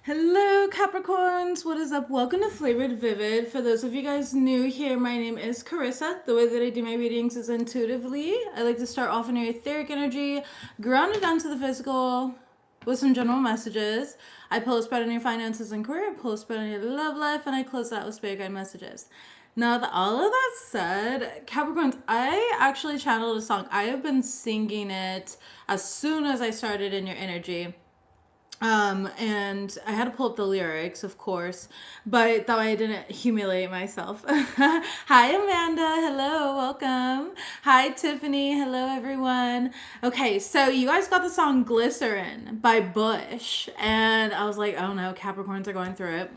Hello Capricorns, what is up? Welcome to Flavored Vivid. For those of you guys new here, my name is Carissa. The way that I do my readings is intuitively. I like to start off in your etheric energy, ground it down to the physical with some general messages. I post about on your finances and career, post about on your love life, and I close that with spirit guide messages. Now that all of that said, Capricorns, I actually channeled a song. I have been singing it as soon as I started in your energy. And I had to pull up the lyrics, of course, but that way I didn't humiliate myself. Hi, Amanda. Hello. Welcome. Hi, Tiffany. Hello, everyone. Okay, so you guys got the song Glycerin by Bush, and I was like, oh no, Capricorns are going through it.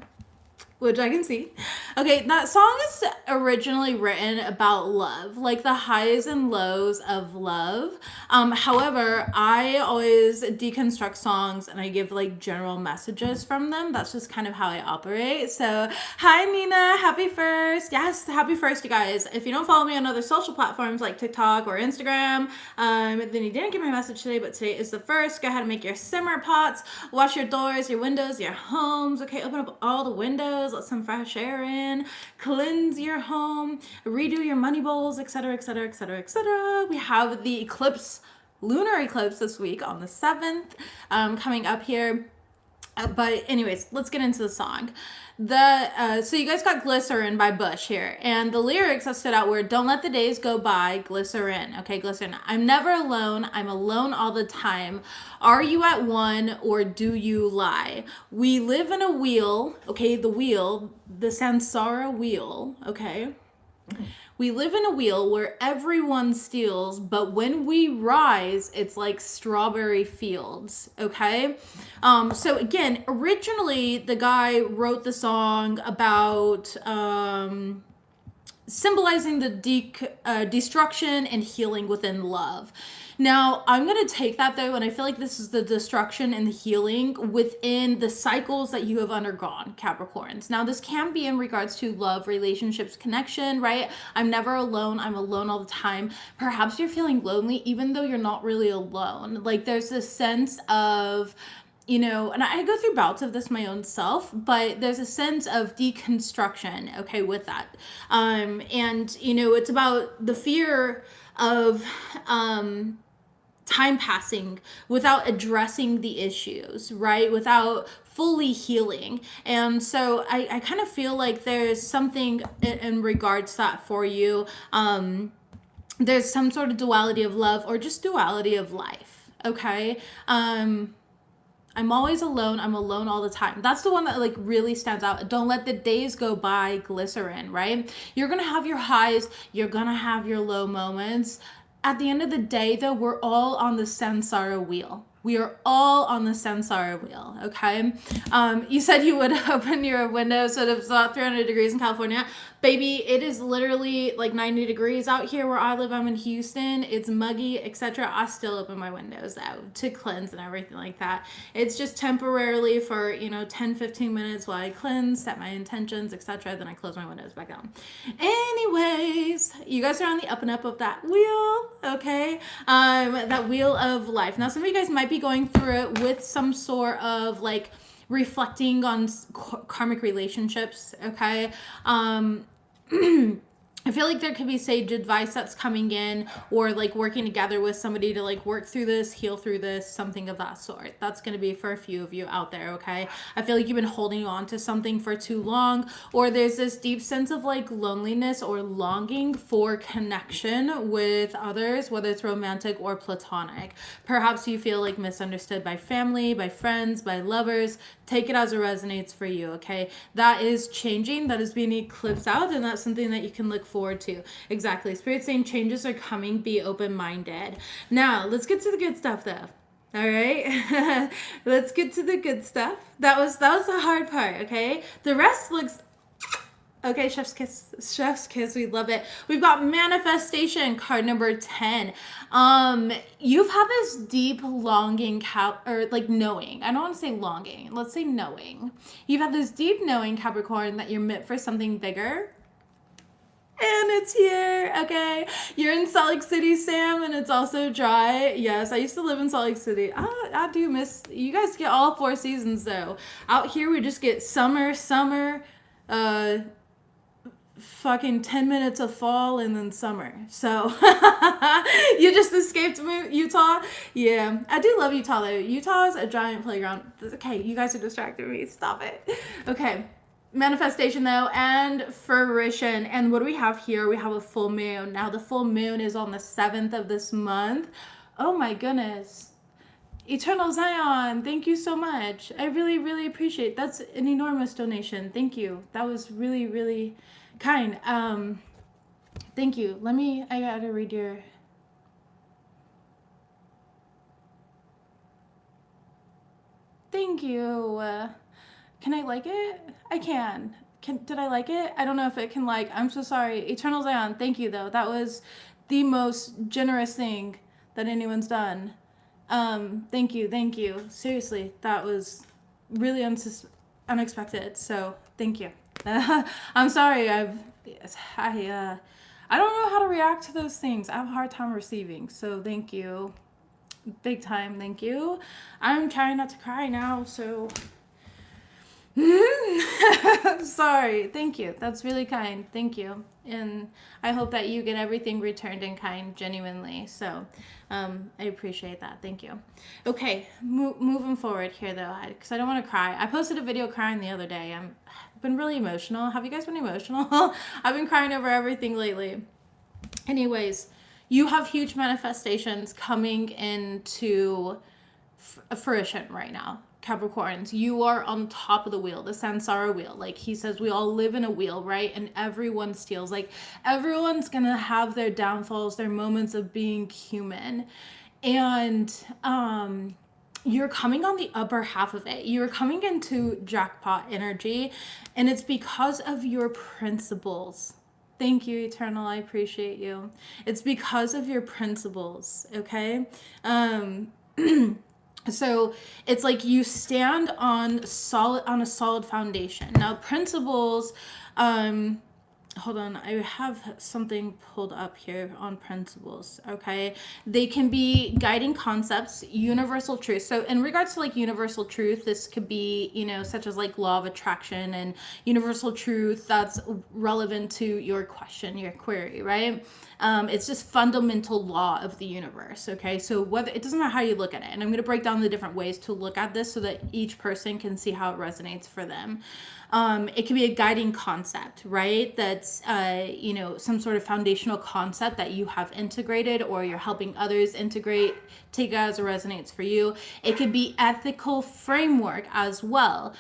Which I can see. Okay, that song is originally written about love, like the highs and lows of love. However, I always deconstruct songs and I give like general messages from them. That's just kind of how I operate. So, hi Nina, happy first. Yes, happy first, you guys. If you don't follow me on other social platforms like TikTok or Instagram, then you didn't get my message today, but today is the first. Go ahead and make your simmer pots, wash your doors, your windows, your homes. Okay, open up all the windows. Let some fresh air in, cleanse your home, redo your money bowls, etc., etc., etc., etc. We have the eclipse, lunar eclipse this week on the 7th, coming up here. But anyways, let's get into the song. So you guys got Glycerin by Bush here, and the lyrics that stood out were, don't let the days go by, glycerin. Okay, glycerin. I'm never alone, I'm alone all the time. Are you at one or do you lie? We live in a wheel, okay, the wheel, the samsara wheel, okay? We live in a wheel where everyone steals, but when we rise, it's like strawberry fields, okay? So again, originally the guy wrote the song about symbolizing the destruction and healing within love. Now, I'm going to take that though, and I feel like this is the destruction and the healing within the cycles that you have undergone, Capricorns. Now, this can be in regards to love, relationships, connection, right? I'm never alone. I'm alone all the time. Perhaps you're feeling lonely, even though you're not really alone. Like, there's this sense of, you know, and I go through bouts of this my own self, but there's a sense of deconstruction, okay, with that. And, you know, it's about the fear of time passing without addressing the issues, right? Without fully healing. And so I kind of feel like there's something in regards to that for you. There's some sort of duality of love or just duality of life, okay? I'm always alone. I'm alone all the time. That's the one that like really stands out. Don't let the days go by, glycerin, right? You're going to have your highs. You're going to have your low moments. At the end of the day, though, we're all on the samsara wheel. We are all on the samsara wheel, okay? You said you would open your window so it's about 300 degrees in California. Baby, it is literally like 90 degrees out here where I live. I'm in Houston. It's muggy, etc. I still open my windows out to cleanse and everything like that. It's just temporarily for, 10, 15 minutes while I cleanse, set my intentions, etc. Then I close my windows back down. Anyways, you guys are on the up and up of that wheel, okay? That wheel of life. Now, some of you guys might be going through it with some sort of like reflecting on karmic relationships, okay? I feel like there could be sage advice that's coming in, or like working together with somebody to like work through this, heal through this, something of that sort. That's going to be for a few of you out there, okay? I feel like you've been holding on to something for too long, or there's this deep sense of like loneliness or longing for connection with others, whether it's romantic or platonic. Perhaps you feel like misunderstood by family, by friends, by lovers. Take it as it resonates for you, okay? That is changing. That is being eclipsed out, and that's something that you can look forward to. Exactly. Spirit saying changes are coming. Be open-minded. Now, let's get to the good stuff, though. All right? Let's get to the good stuff. That was the hard part, okay? The rest looks... Okay, chef's kiss, we love it. We've got manifestation, card number 10. You've had this deep longing, or like knowing. I don't want to say longing. Let's say knowing. You've had this deep knowing, Capricorn, that you're meant for something bigger. And it's here, okay? You're in Salt Lake City, Sam, and it's also dry. Yes, I used to live in Salt Lake City. I do miss, you guys get all 4 seasons though. Out here we just get summer, uh, fucking 10 minutes of fall and then summer. So you just escaped Utah. Yeah, I do love Utah though. Utah is a giant playground. Okay, you guys are distracting me. Stop it. Okay, manifestation though, and fruition. And what do we have here? We have a full moon. Now the full moon is on the 7th of this month. Oh my goodness. Eternal Zion, thank you so much. I really, really appreciate. That's an enormous donation. Thank you. That was really, really kind. Thank you. I gotta read your. Thank you. Can I like it? I can. Did I like it? I don't know if it can like. I'm so sorry. Eternal Zion, thank you though. That was the most generous thing that anyone's done. Thank you. Seriously, that was really unexpected. So thank you. I'm sorry. I don't know how to react to those things. I have a hard time receiving. So thank you, big time. Thank you. I'm trying not to cry now. So sorry. Thank you. That's really kind. Thank you. And I hope that you get everything returned in kind, genuinely. So I appreciate that. Thank you. Okay, moving forward here though, because I don't want to cry. I posted a video crying the other day. I've been really emotional. Have you guys been emotional? I've been crying over everything lately. Anyways, you have huge manifestations coming into fruition right now. Capricorns, you are on top of the wheel, the samsara wheel. Like he says, we all live in a wheel, right? And everyone steals. Like everyone's gonna have their downfalls, their moments of being human. And you're coming on the upper half of it. You're coming into jackpot energy, and it's because of your principles. Thank you, Eternal. I appreciate you. It's because of your principles, okay? So it's like you stand on a solid foundation. Now, principles, hold on, I have something pulled up here on principles, okay? They can be guiding concepts, universal truth. So in regards to like universal truth, this could be, such as like law of attraction and universal truth that's relevant to your question, your query, right? It's just fundamental law of the universe, okay? So it doesn't matter how you look at it. And I'm going to break down the different ways to look at this so that each person can see how it resonates for them. It can be a guiding concept, right? That's, some sort of foundational concept that you have integrated or you're helping others integrate. Take it as it resonates for you. It could be ethical framework as well.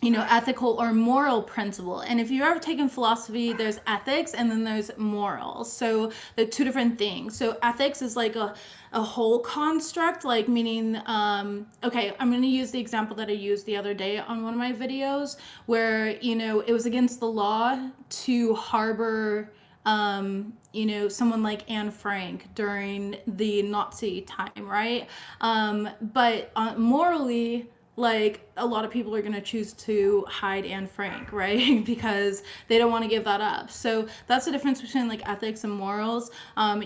Ethical or moral principle. And if you've ever taken philosophy, there's ethics and then there's morals. So they're two different things. So ethics is like a whole construct, like meaning, okay, I'm going to use the example that I used the other day on one of my videos where, it was against the law to harbor someone like Anne Frank during the Nazi time, right? But morally, like a lot of people are going to choose to hide Anne Frank, right? Because they don't want to give that up. So that's the difference between like ethics and morals.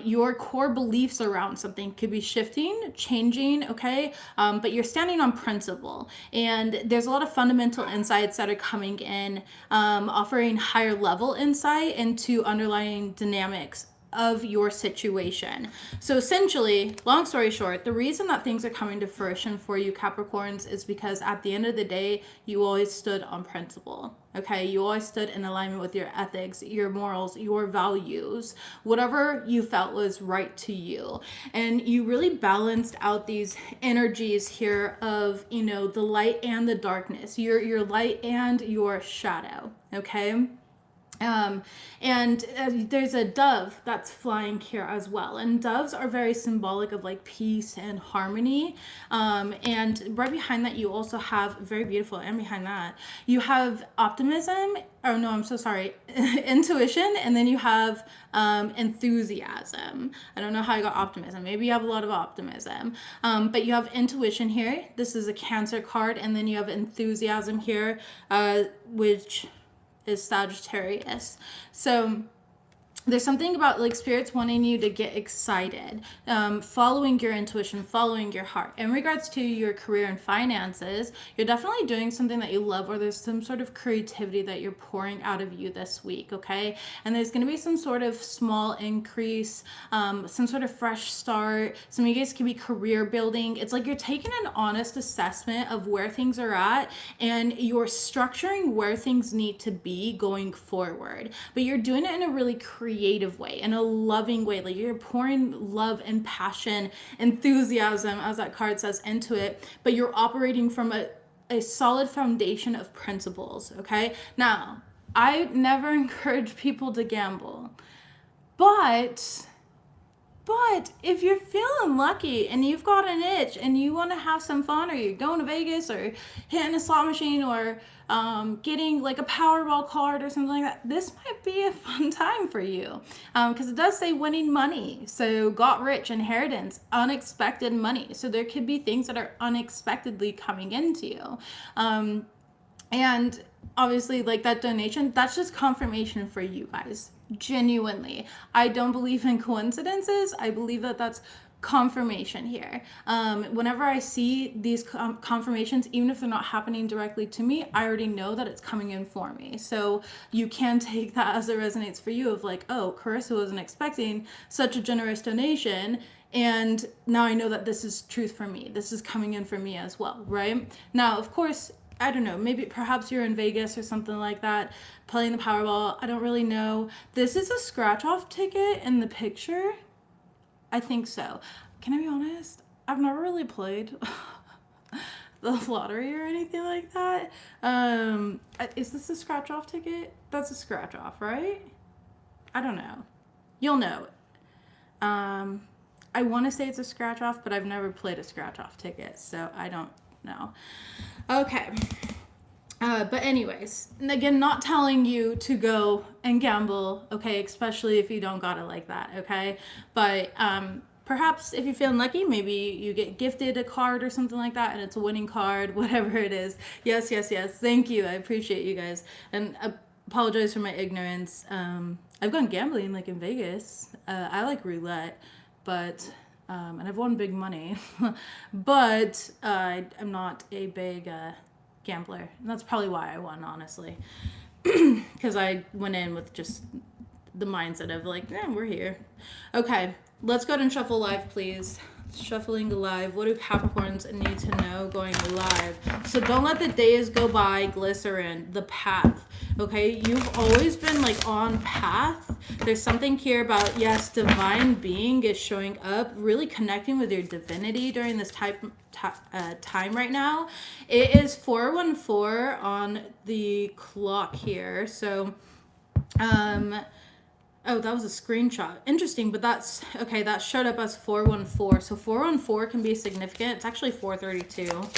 Your core beliefs around something could be shifting, changing, okay? But you're standing on principle. And there's a lot of fundamental insights that are coming in, offering higher level insight into underlying dynamics of your situation. So essentially, long story short, the reason that things are coming to fruition for you Capricorns is because at the end of the day, you always stood on principle. Okay, you always stood in alignment with your ethics, your morals, your values, whatever you felt was right to you. And you really balanced out these energies here of, the light and the darkness, your light and your shadow, okay? And there's a dove that's flying here as well. And doves are very symbolic of like peace and harmony. And right behind that, you also have very beautiful, and behind that, you have optimism. Oh no, I'm so sorry. Intuition. And then you have enthusiasm. I don't know how you got optimism. Maybe you have a lot of optimism. But you have intuition here. This is a Cancer card. And then you have enthusiasm here, which is Sagittarius. So there's something about like spirits wanting you to get excited, following your intuition, following your heart. In regards to your career and finances, you're definitely doing something that you love, or there's some sort of creativity that you're pouring out of you this week, okay? And there's going to be some sort of small increase, some sort of fresh start. Some of you guys can be career building. It's like you're taking an honest assessment of where things are at, and you're structuring where things need to be going forward. But you're doing it in a really creative way, in a loving way. Like you're pouring love and passion, enthusiasm, as that card says, into it, but you're operating from a solid foundation of principles, okay? Now, I never encourage people to gamble, but if you're feeling lucky and you've got an itch and you want to have some fun, or you're going to Vegas or hitting a slot machine, or getting like a Powerball card or something like that, this might be a fun time for you, because it does say winning money. So got rich, inheritance, unexpected money. So there could be things that are unexpectedly coming into you. And obviously, like that donation, that's just confirmation for you guys. Genuinely, I don't believe in coincidences. I believe that that's confirmation here. Whenever I see these confirmations, even if they're not happening directly to me, I already know that it's coming in for me. So you can take that as it resonates for you, of like, oh, Carissa wasn't expecting such a generous donation, and now I know that this is truth for me. This is coming in for me as well, right? Now, of course, I don't know, maybe perhaps you're in Vegas or something like that, playing the Powerball. I don't really know. This is a scratch-off ticket in the picture. I think so. Can I be honest? I've never really played the lottery or anything like that. Is this a scratch-off ticket? That's a scratch-off, right? I don't know. You'll know. I want to say it's a scratch-off, but I've never played a scratch-off ticket, so I don't know. Okay. But anyways, again, not telling you to go and gamble, okay, especially if you don't got it like that, okay? But perhaps if you're feeling lucky, maybe you get gifted a card or something like that, and it's a winning card, whatever it is. Yes. Thank you. I appreciate you guys. And apologize for my ignorance. I've gone gambling, like in Vegas. I like roulette, but... and I've won big money, but I'm not a big gambler. And that's probably why I won, honestly, because I went in with just the mindset of like, we're here. Okay, let's go ahead and shuffle live, please. Shuffling live. What do Capricorns need to know going live? So don't let the days go by. Glycerin, the path. Okay, you've always been like on path. There's something here about, yes, divine being is showing up, really connecting with your divinity during this time right now. It is 4:14 on the clock here. So, oh, that was a screenshot. Interesting, but that's, okay, that showed up as 4:14. So 4:14 can be significant. It's actually 4:32.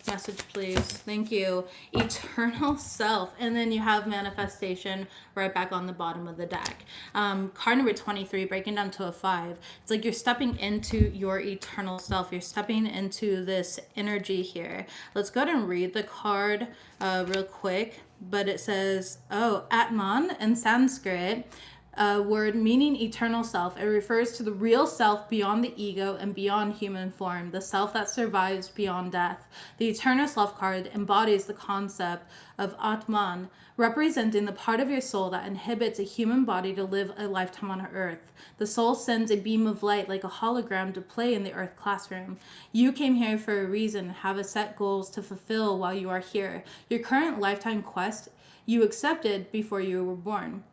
Message, please. Thank you. Eternal self. And then you have manifestation right back on the bottom of the deck. Card number 23, breaking down to a 5. It's like you're stepping into your eternal self. You're stepping into this energy here. Let's go ahead and read the card real quick. But it says, Atman in Sanskrit, word meaning eternal self. It refers to the real self beyond the ego and beyond human form, the self that survives beyond death. The eternal self card embodies the concept of Atman, representing the part of your soul that inhibits a human body to live a lifetime on earth. The soul sends a beam of light like a hologram to play in the earth classroom. You came here for a reason, have a set goals to fulfill while you are here. Your current lifetime quest you accepted before you were born.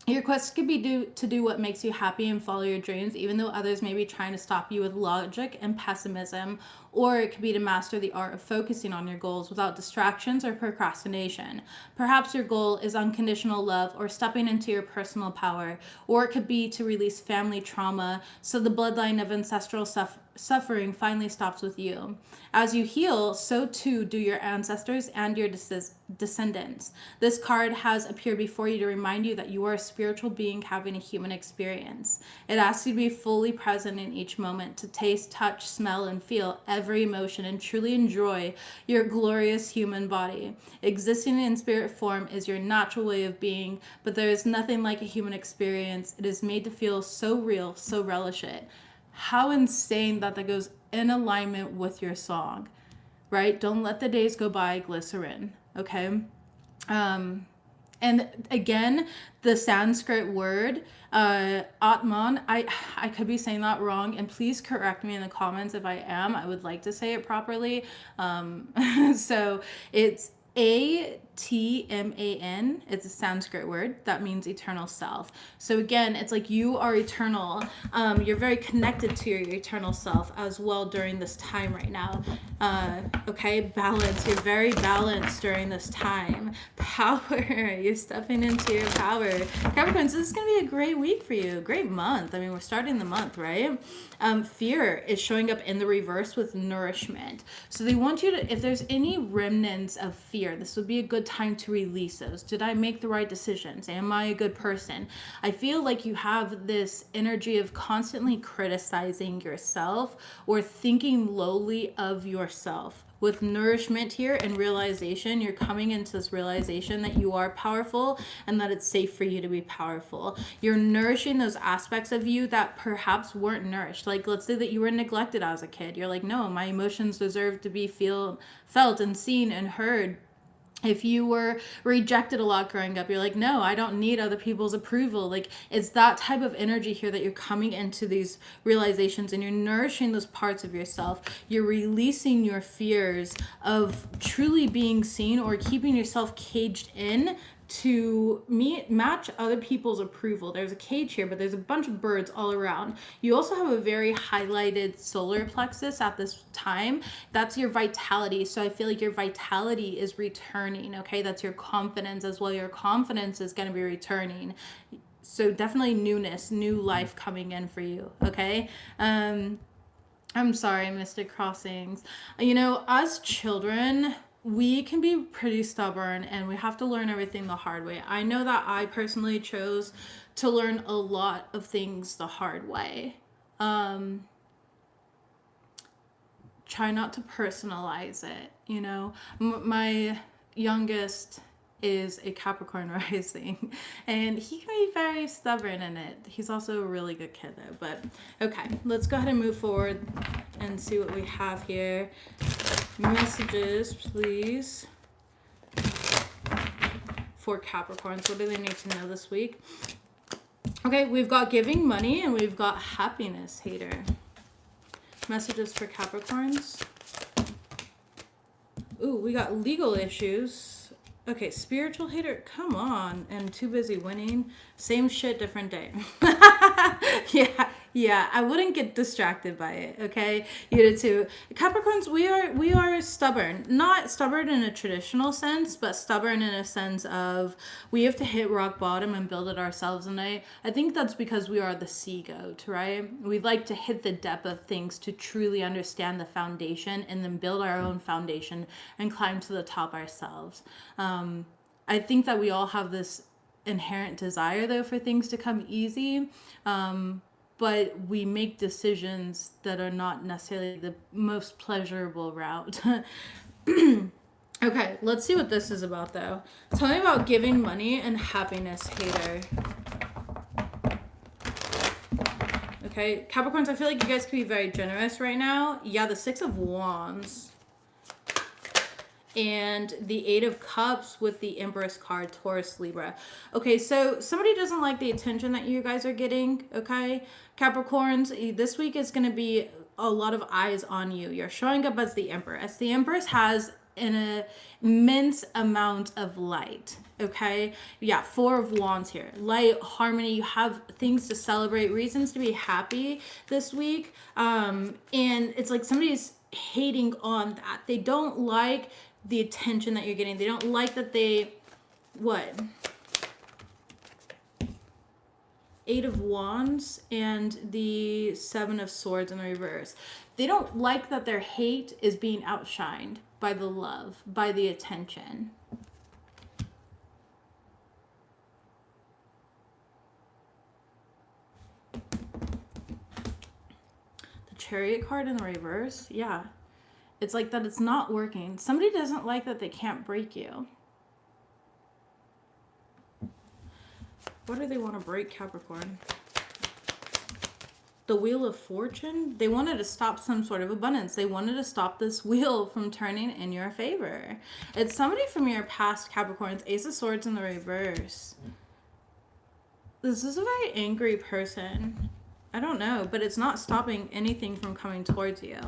Your quest could be to do what makes you happy and follow your dreams, even though others may be trying to stop you with logic and pessimism, or it could be to master the art of focusing on your goals without distractions or procrastination. Perhaps your goal is unconditional love or stepping into your personal power, or it could be to release family trauma so the bloodline of ancestral suffering finally stops with you. As you heal, so too do your ancestors and your descendants. This card has appeared before you to remind you that you are a spiritual being having a human experience. It asks you to be fully present in each moment, to taste, touch, smell, and feel every emotion and truly enjoy your glorious human body. Existing in spirit form is your natural way of being, but there is nothing like a human experience. It is made to feel so real, so relish it. How insane that goes in alignment with your song, right? Don't let the days go by, glycerin, okay? And again, the Sanskrit word, Atman, I could be saying that wrong, and please correct me in the comments if I am. I would like to say it properly. So it's Atman. It's a Sanskrit word that means eternal self. So again, it's like you are eternal. You're very connected to your eternal self as well during this time right now. Okay, balance. You're very balanced during this time. Power. You're stepping into your power. Capricorns, this is going to be a great week for you. A great month. I mean, we're starting the month, right? Fear is showing up in the reverse with nourishment. So they want you to, if there's any remnants of fear, this would be a good time to release those. Did I make the right decisions? Am I a good person? I feel like you have this energy of constantly criticizing yourself or thinking lowly of yourself. With nourishment here and realization, you're coming into this realization that you are powerful and that it's safe for you to be powerful. You're nourishing those aspects of you that perhaps weren't nourished. Like, let's say that you were neglected as a kid. You're like, no, my emotions deserve to be felt and seen and heard. If you were rejected a lot growing up, you're like, no, I don't need other people's approval. Like, it's that type of energy here that you're coming into these realizations and you're nourishing those parts of yourself. You're releasing your fears of truly being seen or keeping yourself caged in to match other people's approval. There's a cage here, but there's a bunch of birds all around. You also have a very highlighted solar plexus at this time. That's your vitality. So I feel like your vitality is returning, okay? That's your confidence as well. Your confidence is going to be returning. So definitely newness, new life coming in for you, okay? I'm sorry, Mystic Crossings. You know, as children, we can be pretty stubborn and we have to learn everything the hard way. I know that I personally chose to learn a lot of things the hard way. Try not to personalize it, you know. My youngest is a Capricorn rising and he can be very stubborn in it. He's also a really good kid though. But okay, let's go ahead and move forward and see what we have here. Messages, please, for Capricorns. What do they need to know this week? Okay, we've got giving money and we've got happiness hater. Messages for Capricorns. Ooh, we got legal issues. Okay, spiritual hater, come on. And too busy winning. Same shit, different day. Yeah, I wouldn't get distracted by it, okay? You do too. Capricorns, we are stubborn. Not stubborn in a traditional sense, but stubborn in a sense of we have to hit rock bottom and build it ourselves. And I think that's because we are the sea goat, right? We like to hit the depth of things to truly understand the foundation and then build our own foundation and climb to the top ourselves. I think that we all have this inherent desire, though, for things to come easy. But we make decisions that are not necessarily the most pleasurable route. Okay, let's see what this is about, though. Tell me about giving money and happiness hater. Okay, Capricorns, I feel like you guys could be very generous right now. Yeah, the Six of Wands. And the Eight of Cups with the Empress card, Taurus, Libra. Okay, so somebody doesn't like the attention that you guys are getting, okay? Capricorns, this week is going to be a lot of eyes on you. You're showing up as the Empress. The Empress has an immense amount of light, okay? Yeah, Four of Wands here. Light, harmony, you have things to celebrate, reasons to be happy this week. And it's like somebody's hating on that. They don't like the attention that you're getting. They don't like that Eight of Wands and the Seven of Swords in the reverse. They don't like that their hate is being outshined by the love, by the attention. The Chariot card in the reverse, yeah. It's like that it's not working. Somebody doesn't like that they can't break you. What do they want to break, Capricorn? The Wheel of Fortune. They wanted to stop some sort of abundance. They wanted to stop this wheel from turning in your favor. It's somebody from your past, Capricorns. Ace of Swords in the reverse. This is a very angry person. I don't know, but it's not stopping anything from coming towards you.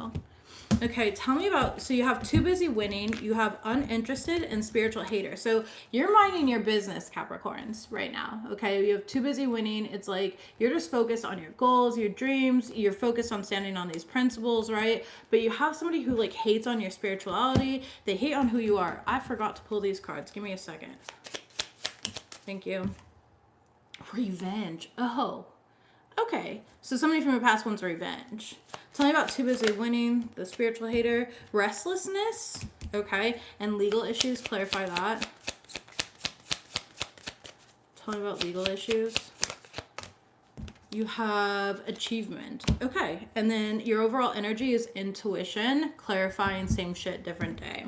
Okay, tell me about, so you have too busy winning, you have uninterested and spiritual hater. So you're minding your business, Capricorns, right now, okay? You have too busy winning. It's like you're just focused on your goals, your dreams. You're focused on standing on these principles, right? But you have somebody who like hates on your spirituality. They hate on who you are. I forgot to pull these cards. Give me a second. Thank you. Revenge. Oh, okay. So somebody from your past wants revenge. Tell me about too busy winning, the spiritual hater, restlessness, okay, and legal issues. Clarify that. Tell me about legal issues. You have achievement. Okay. And then your overall energy is intuition, clarifying, same shit, different day.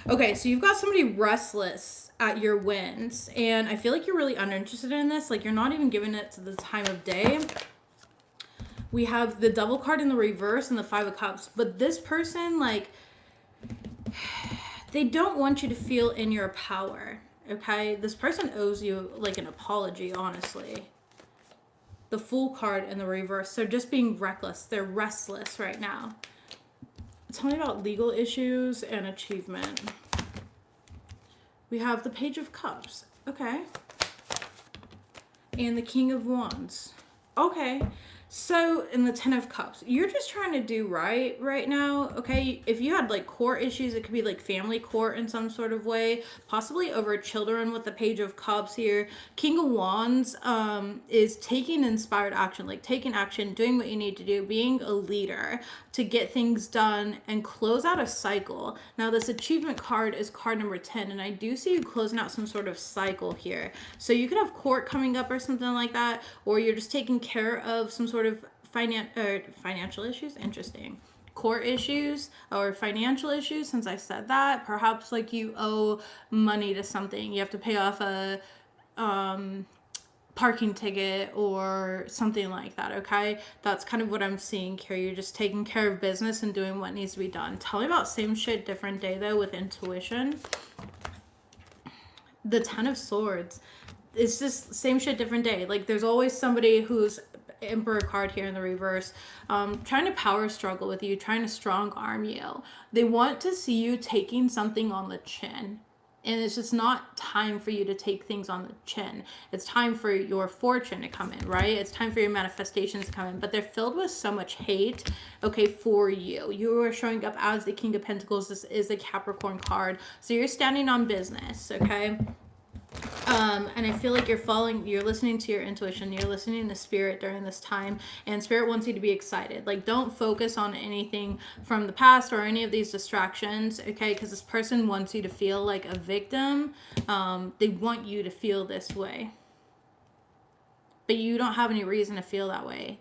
Okay. So you've got somebody restless at your wins. And I feel like you're really uninterested in this. Like you're not even giving it to the time of day. We have the Devil card in the reverse and the Five of Cups. But this person, like, they don't want you to feel in your power. Okay. This person owes you like an apology, honestly. The Fool card in the reverse. So just being reckless. They're restless right now. Tell me about legal issues and achievement. We have the Page of Cups. Okay. And the King of Wands. Okay. So in the Ten of Cups, you're just trying to do right now, okay? If you had like court issues, it could be like family court in some sort of way, possibly over children with the Page of Cups here. King of Wands is taking inspired action, like taking action, doing what you need to do, being a leader to get things done and close out a cycle. Now this achievement card is card number 10, and I do see you closing out some sort of cycle here. So you could have court coming up or something like that, or you're just taking care of some sort of financial issues. Interesting. Court issues or financial issues, since I said that. Perhaps like you owe money to something. You have to pay off a parking ticket or something like that, okay? That's kind of what I'm seeing here. You're just taking care of business and doing what needs to be done. Tell me about same shit, different day, though, with intuition. The Ten of Swords. It's just same shit, different day. Like, there's always somebody who's Emperor card here in the reverse, trying to power struggle with you, trying to strong arm you. They want to see you taking something on the chin. And it's just not time for you to take things on the chin. It's time for your fortune to come in, right? It's time for your manifestations to come in. But they're filled with so much hate, okay, for you. You are showing up as the King of Pentacles. This is a Capricorn card. So you're standing on business, okay? And I feel like you're listening to your intuition, you're listening to spirit during this time, and spirit wants you to be excited. Like, don't focus on anything from the past or any of these distractions, okay? Because this person wants you to feel like a victim. They want you to feel this way, but you don't have any reason to feel that way.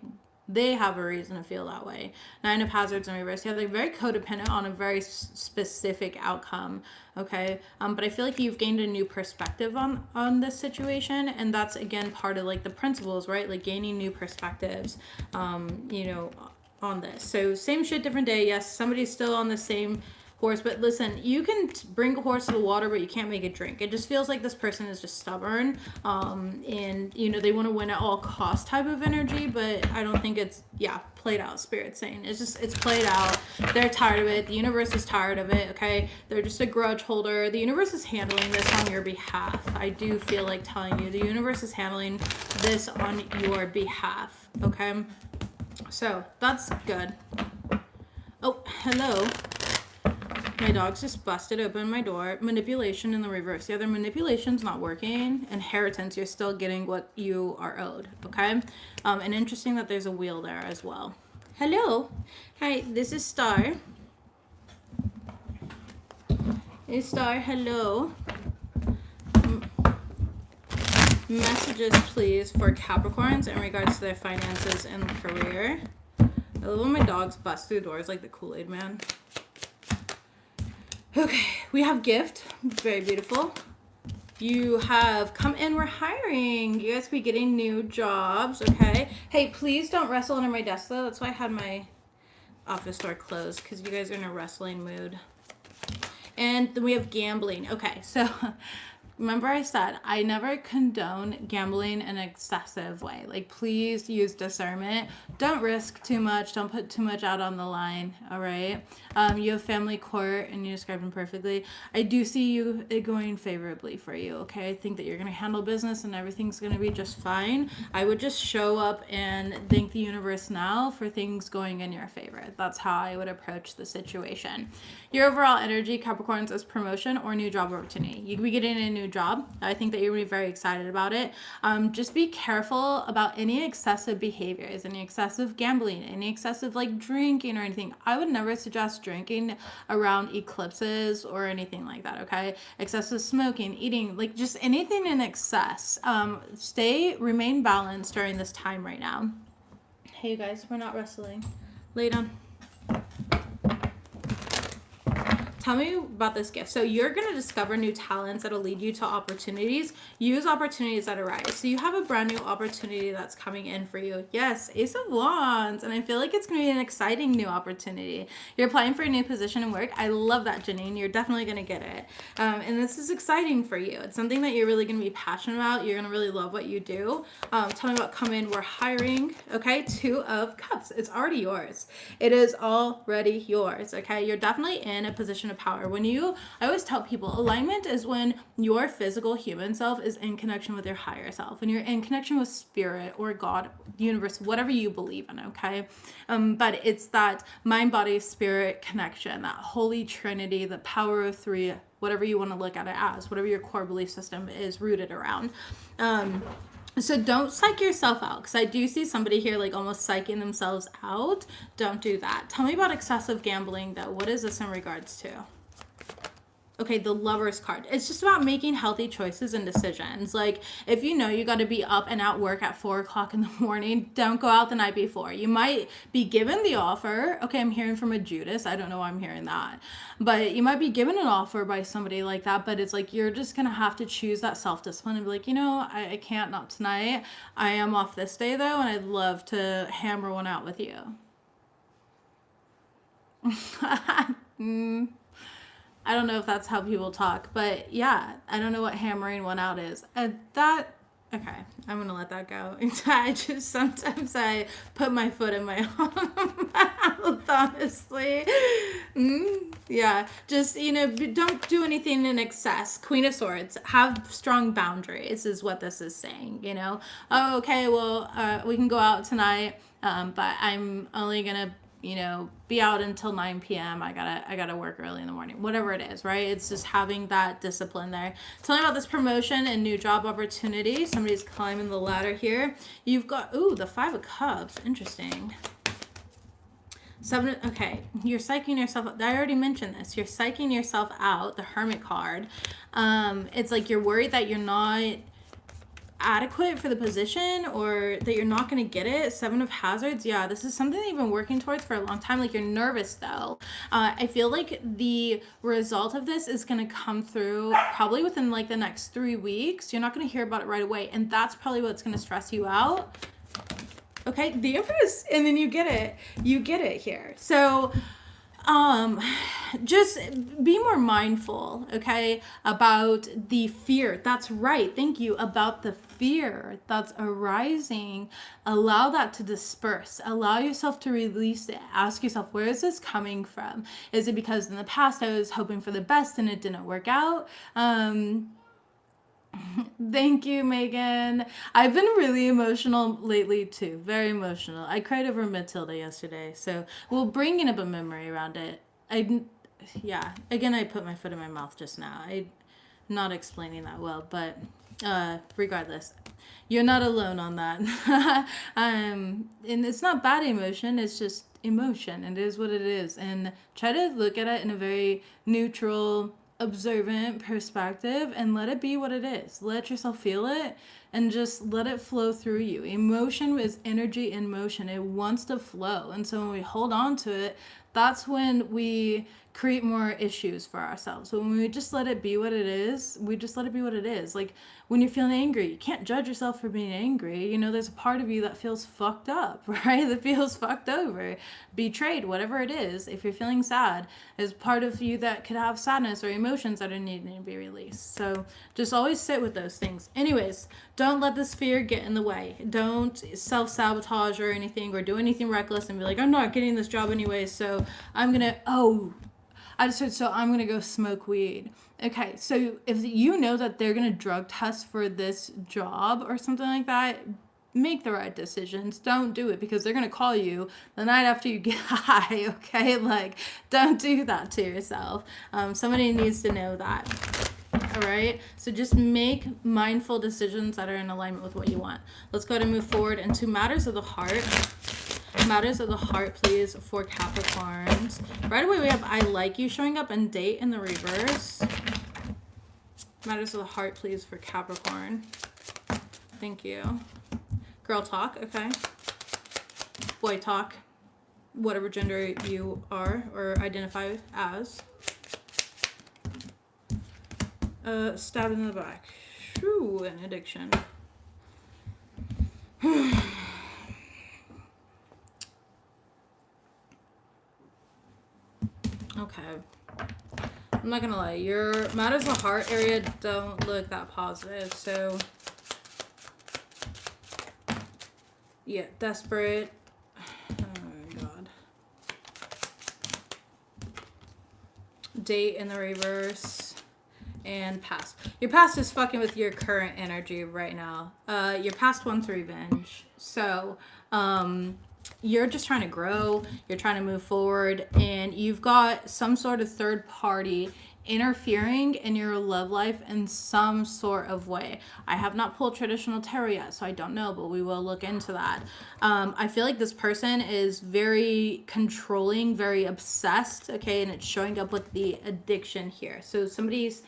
They have a reason to feel that way. Nine of Hazards in reverse. Yeah, they're very codependent on a very specific outcome, okay? But I feel like you've gained a new perspective on this situation, and that's, again, part of, like, the principles, right? Like, gaining new perspectives, you know, on this. So, same shit, different day. Yes, somebody's still on the same horse, but listen, you can bring a horse to the water, but you can't make it drink. It just feels like this person is just stubborn, and you know, they want to win at all cost type of energy, but I don't think it's, yeah, played out. Spirit's saying it's played out. They're tired of it. The universe is tired of it, okay? They're just a grudge holder. The universe is handling this on your behalf. I do feel like telling you the universe is handling this on your behalf, okay? So that's good. Oh, hello. My dog's just busted open my door. Manipulation in the reverse. The other manipulation's not working. Inheritance, you're still getting what you are owed, okay? And interesting that there's a wheel there as well. Hello. Hi, this is Star. Hey, Star, hello. Messages, please, for Capricorns in regards to their finances and career. I love when my dogs bust through doors like the Kool-Aid Man. Okay, we have gift. Very beautiful. You have come in, we're hiring. You guys will be getting new jobs, okay? Hey, please don't wrestle under my desk, though. That's why I had my office door closed, because you guys are in a wrestling mood. And then we have gambling. Okay, so remember I said I never condone gambling in an excessive way. Like, please use discernment. Don't risk too much. Don't put too much out on the line, all right? You have family court, and you described them perfectly. I do see you it going favorably for you, okay? I think that you're going to handle business and everything's going to be just fine. I would just show up and thank the universe now for things going in your favor. That's how I would approach the situation. Your overall energy, Capricorns, is promotion or new job opportunity. You could be getting a new job. I think that you're going to be very excited about it. Just be careful about any excessive behaviors, any excessive gambling, any excessive like drinking or anything. I would never suggest drinking around eclipses or anything like that, okay? Excessive smoking, eating, like just anything in excess. Remain balanced during this time right now. Hey, you guys, we're not wrestling. Lay down. Tell me about this gift. So you're going to discover new talents that'll lead you to opportunities. Use opportunities that arise. So you have a brand new opportunity that's coming in for you. Yes, Ace of Wands. And I feel like it's going to be an exciting new opportunity. You're applying for a new position in work. I love that, Janine. You're definitely going to get it. And this is exciting for you. It's something that you're really going to be passionate about. You're going to really love what you do. Tell me about come in. We're hiring. Okay, 2 of Cups. It's already yours. It is already yours. Okay, you're definitely in a position of power. I always tell people, alignment is when your physical human self is in connection with your higher self, when you're in connection with spirit or God, the universe, whatever you believe in, okay? But it's that mind, body, spirit connection, that holy trinity, the power of 3, whatever you want to look at it as, whatever your core belief system is rooted around. So don't psych yourself out, because I do see somebody here like almost psyching themselves out. Don't do that. Tell me about excessive gambling, though. What is this in regards to? Okay, the Lover's card. It's just about making healthy choices and decisions. Like, if you know you got to be up and at work at 4 o'clock in the morning, don't go out the night before. You might be given the offer. Okay, I'm hearing from a Judas. I don't know why I'm hearing that. But you might be given an offer by somebody like that, but it's like you're just going to have to choose that self-discipline and be like, I can't, not tonight. I am off this day, though, and I'd love to hammer one out with you. I don't know if that's how people talk, but yeah, I don't know what hammering one out is. Okay, I'm going to let that go. Sometimes I put my foot in my own mouth, honestly. Yeah, just, don't do anything in excess. Queen of Swords, have strong boundaries is what this is saying, Oh, okay, well, we can go out tonight, but I'm only going to be out until 9 p.m. I gotta work early in the morning. Whatever it is, right? It's just having that discipline there. Tell me about this promotion and new job opportunity. Somebody's climbing the ladder here. You've got, the 5 of Cups. Interesting. 7, okay. You're psyching yourself out. I already mentioned this. You're psyching yourself out, the Hermit card. It's like you're worried that you're not adequate for the position, or that you're not going to get it. 7 of Hazards. Yeah, this is something that you've been working towards for a long time. Like, you're nervous, though. I feel like the result of this is going to come through probably within like the next 3 weeks. You're not going to hear about it right away, and that's probably what's going to stress you out. Okay, the Empress, and then you get it here. So just be more mindful, okay, about the fear. That's right. Thank you. About the fear that's arising. Allow that to disperse. Allow yourself to release it. Ask yourself, where is this coming from? Is it because in the past I was hoping for the best and it didn't work out? Thank you, Megan. I've been really emotional lately too. Very emotional. I cried over Matilda yesterday, so we'll bring up a memory around it. Again, I put my foot in my mouth just now. I'm not explaining that well, but regardless, you're not alone on that. And it's not bad emotion. It's just emotion. It is what it is. And try to look at it in a very neutral, observant perspective, and let it be what it is. Let yourself feel it and just let it flow through you. Emotion is energy in motion. It wants to flow. And so when we hold on to it, that's when we create more issues for ourselves. But when we just let it be what it is, we just let it be what it is. Like when you're feeling angry, you can't judge yourself for being angry. You know, there's a part of you that feels fucked up, right? That feels fucked over, betrayed, whatever it is. If you're feeling sad, there's part of you that could have sadness or emotions that are needing to be released. So just always sit with those things. Anyways, don't let this fear get in the way. Don't self-sabotage or anything, or do anything reckless and be like, I'm not getting this job anyway, so I'm gonna, I'm gonna go smoke weed. Okay, so if you know that they're gonna drug test for this job or something like that, make the right decisions. Don't do it because they're gonna call you the night after you get high. Okay, like don't do that to yourself. Somebody needs to know that. All right, so just make mindful decisions that are in alignment with what you want. Let's go ahead and move forward into matters of the heart. Matters of the heart, please, for Capricorns. Right away, we have I like you showing up and date in the reverse. Matters of the heart, please, for Capricorn. Thank you. Girl talk, okay. Boy talk, whatever gender you are or identify as. Stab in the back. Ooh, an addiction. Okay. I'm not gonna lie, your matters of the heart area don't look that positive, so yeah, desperate. Oh my god. Date in the reverse. And past. Your past is fucking with your current energy right now. Your past wants revenge. So, you're just trying to grow. You're trying to move forward. And you've got some sort of third party interfering in your love life in some sort of way. I have not pulled traditional tarot yet, so I don't know, but we will look into that. I feel like this person is very controlling, very obsessed, okay, and it's showing up with the addiction here. So somebody's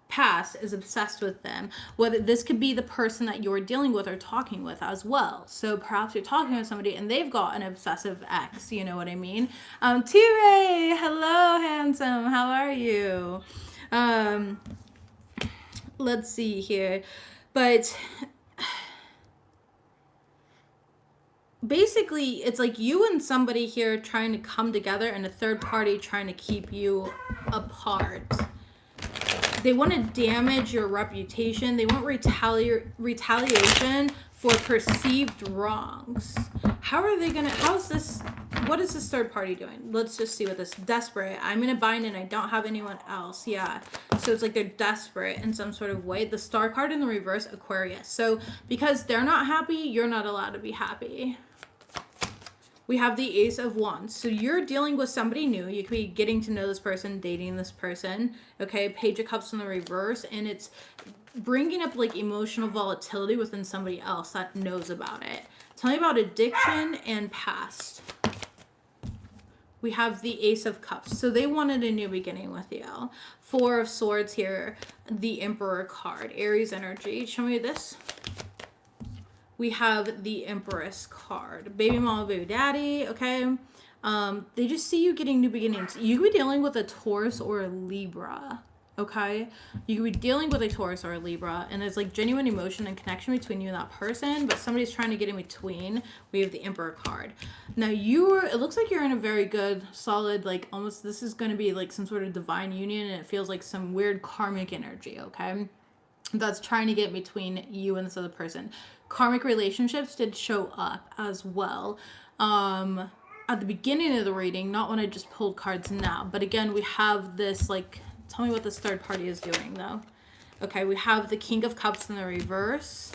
past is obsessed with them. Whether this could be the person that you're dealing with or talking with as well. So perhaps you're talking with somebody and they've got an obsessive ex, you know what I mean? T-Ray, hello, handsome, how are you? Let's see here. But basically, it's like you and somebody here trying to come together and a third party trying to keep you apart. They want to damage your reputation. They want retaliation for perceived wrongs. How are they going to, what is this third party doing? Let's just see what this, desperate. I'm in a bind and I don't have anyone else. Yeah. So it's like they're desperate in some sort of way. The star card in the reverse, Aquarius. So because they're not happy, you're not allowed to be happy. We have the Ace of Wands. So you're dealing with somebody new. You could be getting to know this person, dating this person. Okay, Page of Cups in the reverse. And it's bringing up like emotional volatility within somebody else that knows about it. Tell me about addiction and past. We have the Ace of Cups. So they wanted a new beginning with you. Four of Swords here. The Emperor card. Aries energy. Show me this. We have the Empress card. Baby mama, baby daddy, okay? They just see you getting new beginnings. You could be dealing with a Taurus or a Libra, okay? You could be dealing with a Taurus or a Libra, and there's like genuine emotion and connection between you and that person, but somebody's trying to get in between. We have the Emperor card. Now it looks like you're in a very good, solid, like almost, this is going to be like some sort of divine union, and it feels like some weird karmic energy, okay? That's trying to get between you and this other person. Karmic relationships did show up as well at the beginning of the reading, not when I just pulled cards now, but again we have this, like, tell me what this third party is doing though. Okay, we have the King of Cups in the reverse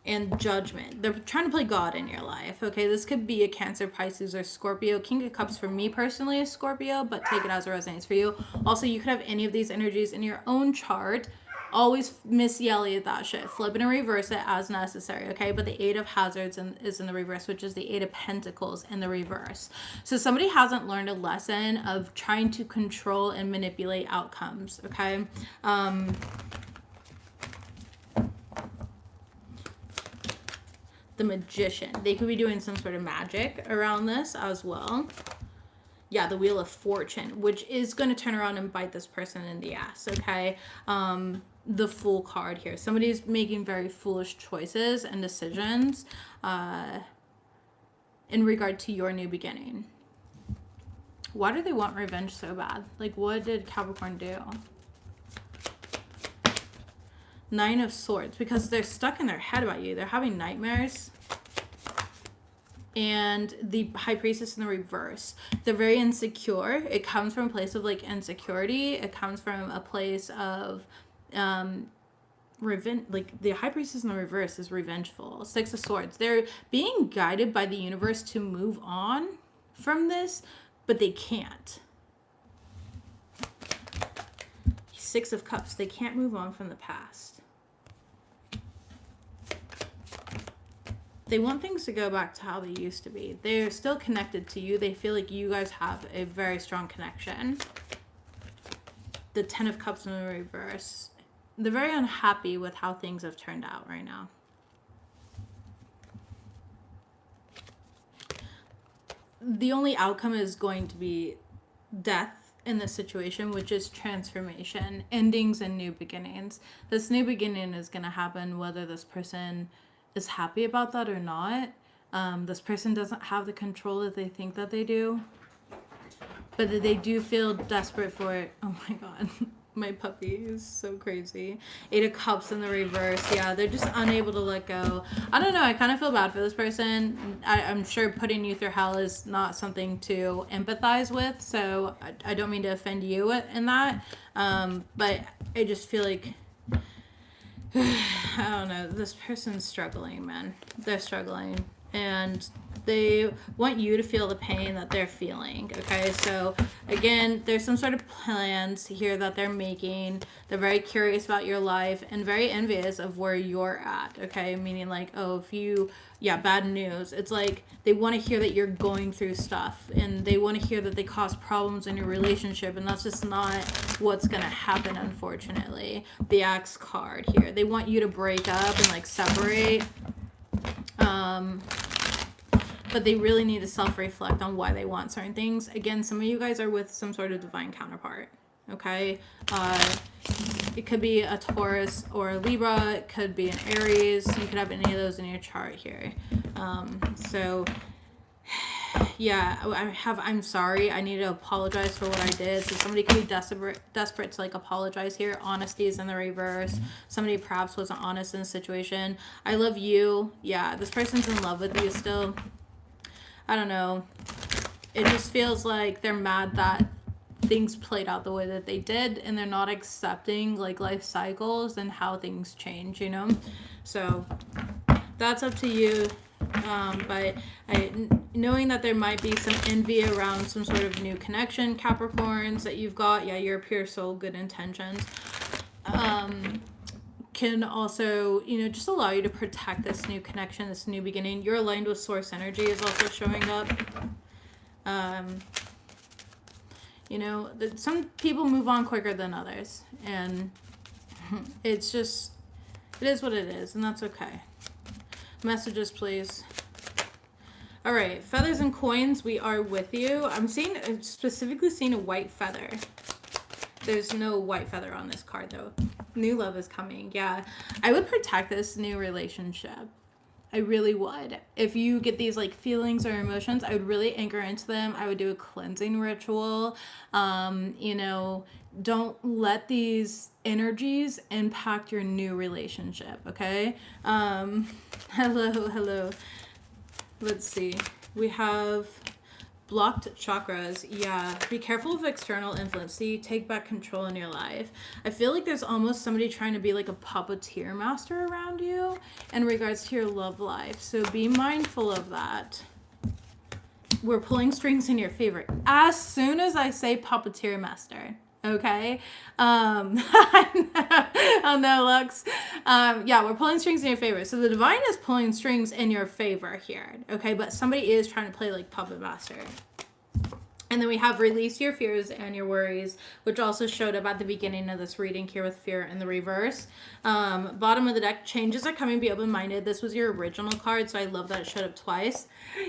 and Judgment. They're trying to play God in your life. Okay, this could be a Cancer, Pisces, or Scorpio. King of Cups for me personally is Scorpio, but take it as it resonates for you. Also, you could have any of these energies in your own chart. Always miss Yelly at that shit. Flip it and reverse it as necessary, okay? But the Eight of Hazards is in the reverse, which is the Eight of Pentacles in the reverse. So somebody hasn't learned a lesson of trying to control and manipulate outcomes, okay? The Magician. They could be doing some sort of magic around this as well. yeah, the Wheel of Fortune, which is going to turn around and bite this person in the ass, okay? The Fool card here. Somebody's making very foolish choices and decisions in regard to your new beginning. Why do they want revenge so bad? Like, what did Capricorn do? Nine of Swords. Because they're stuck in their head about you. They're having nightmares. And the High Priestess in the reverse. They're very insecure. It comes from a place of, like, insecurity. It comes from a place of revenge. Like, the High Priestess in the reverse is revengeful. Six of Swords. They're being guided by the universe to move on from this, but they can't. Six of Cups. They can't move on from the past. They want things to go back to how they used to be. They're still connected to you. They feel like you guys have a very strong connection. The Ten of Cups in the reverse. They're very unhappy with how things have turned out right now. The only outcome is going to be death in this situation, which is transformation, endings, and new beginnings. This new beginning is going to happen whether this person is happy about that or not. This person doesn't have the control that they think that they do, but they do feel desperate for it. Oh my god. My puppy is so crazy. Eight of Cups in the reverse. Yeah, they're just unable to let go. I don't know. I kind of feel bad for this person. I'm sure putting you through hell is not something to empathize with. So I don't mean to offend you in that. But I just feel like, I don't know. This person's struggling, man. They're struggling. And they want you to feel the pain that they're feeling, okay? So, again, there's some sort of plans here that they're making. They're very curious about your life and very envious of where you're at, okay? Meaning like, oh, if you, yeah, bad news. It's like they want to hear that you're going through stuff, and they want to hear that they cause problems in your relationship, and that's just not what's going to happen, unfortunately. The Axe card here. They want you to break up and, like, separate. But they really need to self-reflect on why they want certain things. Again, some of you guys are with some sort of divine counterpart, okay? It could be a Taurus or a Libra. It could be an Aries. You could have any of those in your chart here. So, yeah, I'm sorry. I need to apologize for what I did. So somebody could be desperate to, like, apologize here. Honesty is in the reverse. Somebody perhaps wasn't honest in the situation. I love you. Yeah, this person's in love with you still. I don't know. It just feels like they're mad that things played out the way that they did, and they're not accepting, like, life cycles and how things change, you know? So that's up to you. But knowing that there might be some envy around some sort of new connection, Capricorns, that you've got, yeah, you're a pure soul, good intentions, can also, you know, just allow you to protect this new connection, this new beginning. You're aligned with source energy is also showing up. You know, some people move on quicker than others, and it's just, it is what it is, and that's okay. Messages, please. All right, feathers and coins, we are with you. I'm specifically seeing a white feather. There's no white feather on this card, though. New love is coming. Yeah, I would protect this new relationship. I really would. If you get these, like, feelings or emotions, I would really anchor into them. I would do a cleansing ritual. You know, don't let these energies impact your new relationship, okay? Hello. Let's see. We have blocked chakras. Yeah, be careful of external influence. See, take back control in your life. I feel like there's almost somebody trying to be like a puppeteer master around you in regards to your love life. So be mindful of that. We're pulling strings in your favor. As soon as I say puppeteer master, okay? Oh no, Lux. Yeah, we're pulling strings in your favor. So the divine is pulling strings in your favor here, okay? But somebody is trying to play like puppet master. And then we have release your fears and your worries, which also showed up at the beginning of this reading here with fear in the reverse. Bottom of the deck, changes are coming, be open-minded. This was your original card, so I love that it showed up twice.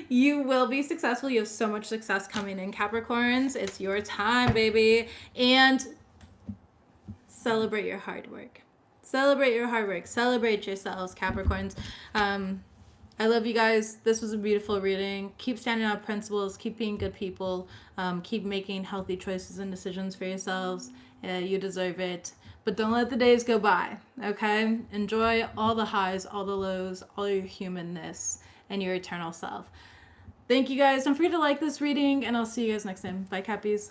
You will be successful. You have so much success coming in, Capricorns. It's your time, baby. And celebrate your hard work. Celebrate your hard work. Celebrate yourselves, Capricorns. I love you guys. This was a beautiful reading. Keep standing on principles. Keep being good people. Keep making healthy choices and decisions for yourselves. You deserve it. But don't let the days go by, okay? Enjoy all the highs, all the lows, all your humanness, and your eternal self. Thank you guys. Don't forget to like this reading, and I'll see you guys next time. Bye, Cappies.